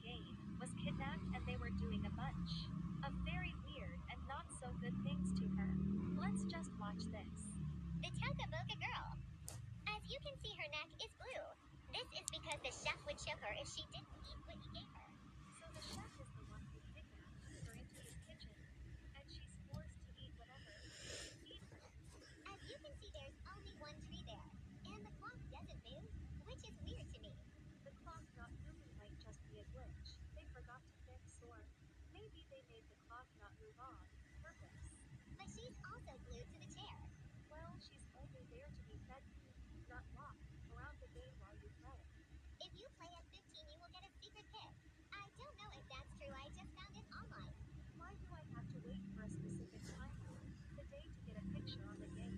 game, was kidnapped and they were doing a bunch of very weird and not so good things to her. Let's just watch this. The Toka girl. As you can see, her neck is blue. This is because the chef would choke her if she didn't eat what he gave her. So the chef is the one who kidnapped her into his kitchen, and she's forced to eat whatever he feeds her. As you can see, there's only one tree there, and the clock doesn't move, which is weird to me. The clock not moving might just be a glitch they forgot to fix, or maybe they made the clock not move on purpose. But she's also glued to the chair. Well, she's only there to be fed food, not walk around the game while you play. If you play at 15, you will get a secret kit. I don't know if that's true, I just found it online. Why do I have to wait for a specific time, the day, to get a picture on the game?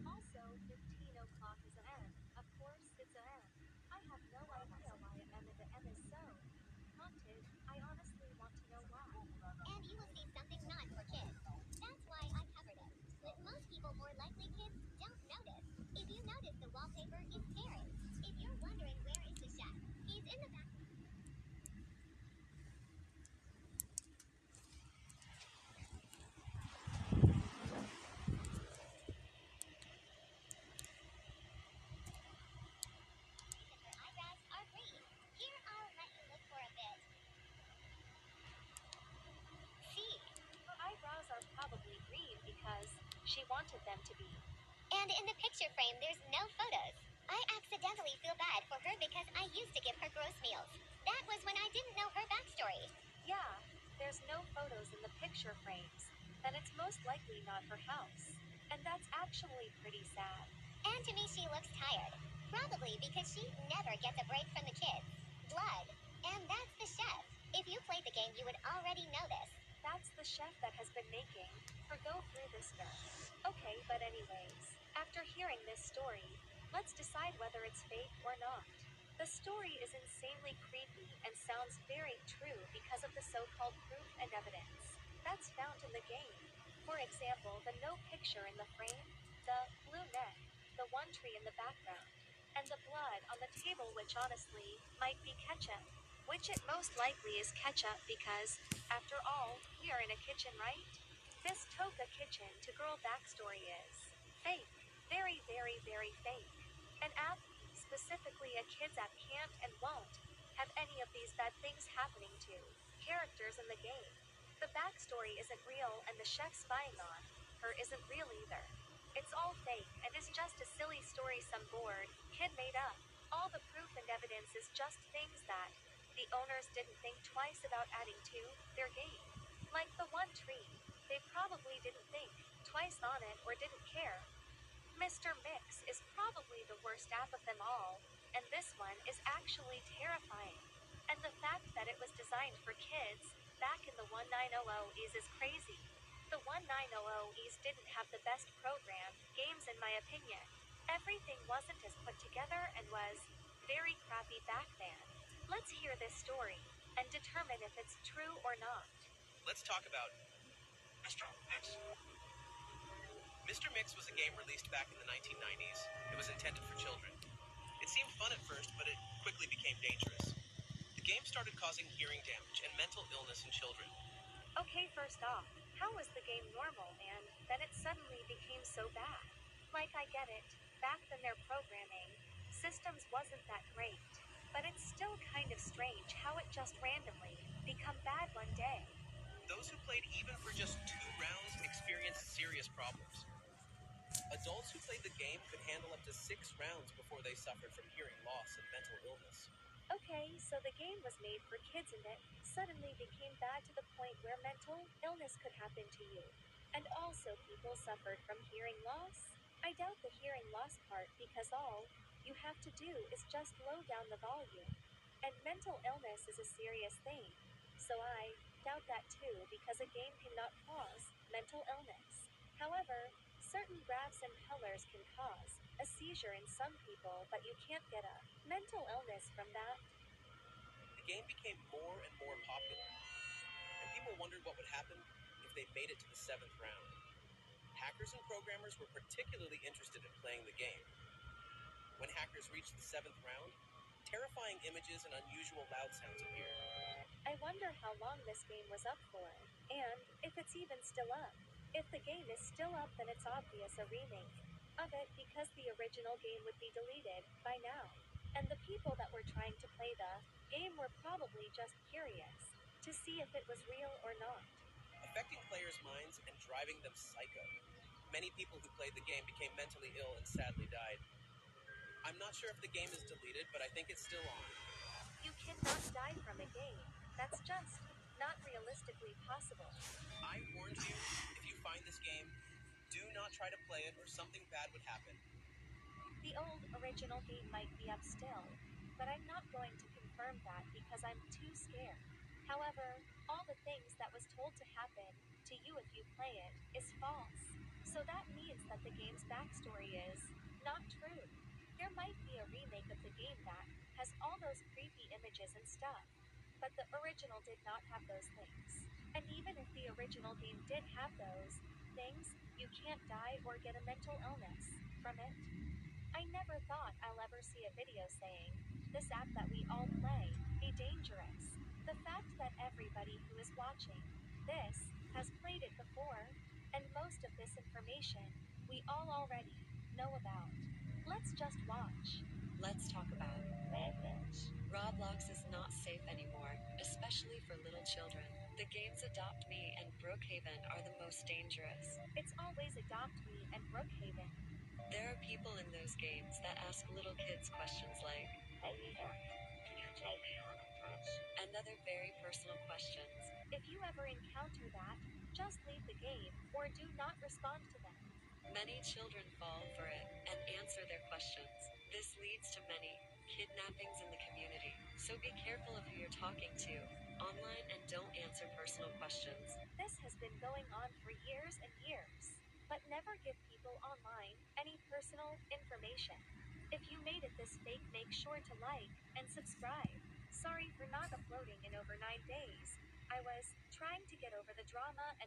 Also, 15 o'clock is a M. Of course, it's a M. I have no idea why a M and a M is so haunted. I honestly want to know why. And you will see something not for kids. That's why I covered it. But most people, more likely kids, don't notice. If you notice, the wallpaper is Terry. If you're wondering where is the chef, he's in the back. Her eyebrows are green. Here, I'll let you look for a bit. See? Her eyebrows are probably green because she wanted them to be. And in the picture frame, there's no photos. I accidentally feel bad for her because I used to give her gross meals. That was when I didn't know her backstory. Yeah, there's no photos in the picture frames. Then it's most likely not her house. And that's actually pretty sad. And to me, she looks tired. Probably because she never gets a break from the kids. Blood. And that's the chef. If you played the game, you would already know this. That's the chef that has been making her go through this stuff. Okay, but anyways, after hearing this story, let's decide whether it's fake or not. The story is insanely creepy and sounds very true because of the so-called proof and evidence that's found in the game. For example, the no picture in the frame, the blue neck, the one tree in the background, and the blood on the table, which honestly might be ketchup. Which it most likely is ketchup because, after all, we are in a kitchen, right? This Toka kitchen to girl backstory is fake. Very, very, very fake. An app, specifically a kids app, can't and won't have any of these bad things happening to characters in the game. The backstory isn't real and the chef spying on her isn't real either. It's all fake and is just a silly story some bored kid made up. All the proof and evidence is just things that the owners didn't think twice about adding to their game. Like the one tree, they probably didn't think twice on it or didn't care. Mr. Mix is probably the worst app of them all, and this one is actually terrifying. And the fact that it was designed for kids back in the 1900s is crazy. The 1900s didn't have the best program games in my opinion. Everything wasn't as put together and was very crappy back then. Let's hear this story and determine if it's true or not. Let's talk about Mr. Mix. Mr. Mix was a game released back in the 1990s. It was intended for children. It seemed fun at first, but it quickly became dangerous. The game started causing hearing damage and mental illness in children. Okay, first off, how was the game normal and then it suddenly became so bad? Like, I get it, back then their programming systems wasn't that great, but it's still kind of strange how it just randomly become bad one day. Those who played even for just 2 rounds experienced serious problems. Adults who played the game could handle up to 6 rounds before they suffered from hearing loss and mental illness. Okay, so the game was made for kids and it suddenly became bad to the point where mental illness could happen to you. And also people suffered from hearing loss? I doubt the hearing loss part because all you have to do is just low down the volume. And mental illness is a serious thing. So I doubt that too because a game cannot cause mental illness. However, certain graphs and colors can cause a seizure in some people, but you can't get a mental illness from that. The game became more and more popular, and people wondered what would happen if they made it to the 7th round. Hackers and programmers were particularly interested in playing the game. When hackers reached the 7th round, terrifying images and unusual loud sounds appeared. I wonder how long this game was up for, and if it's even still up. If the game is still up, then it's obvious a remake of it because the original game would be deleted by now. And the people that were trying to play the game were probably just curious to see if it was real or not. Affecting players' minds and driving them psycho. Many people who played the game became mentally ill and sadly died. I'm not sure if the game is deleted, but I think it's still on. You cannot die from a game. That's just not realistically possible. I warned you, if you find this game, do not try to play it or something bad would happen. The old original game might be up still, but I'm not going to confirm that because I'm too scared. However, all the things that was told to happen to you if you play it is false. So that means that the game's backstory is not true. There might be a remake of the game that has all those creepy images and stuff, but the original did not have those things. And even if the original game did have those things, you can't die or get a mental illness from it. I never thought I'll ever see a video saying, this app that we all play, be dangerous. The fact that everybody who is watching this has played it before, and most of this information we all already know about. Let's just watch. Let's talk about Roblox. Roblox is not safe anymore, especially for little children. The games Adopt Me and Brookhaven are the most dangerous. It's always Adopt Me and Brookhaven. There are people in those games that ask little kids questions like, How old are you? Can you tell me your address? and other very personal questions. If you ever encounter that, just leave the game or do not respond to them. Many children fall for it and answer their questions. This leads to many kidnappings in the community. So be careful of who you're talking to online and don't answer personal questions. This has been going on for years and years. But never give people online any personal information. If you made it this fake, make sure to like and subscribe. Sorry for not uploading in over 9 days. I was trying to get over the drama and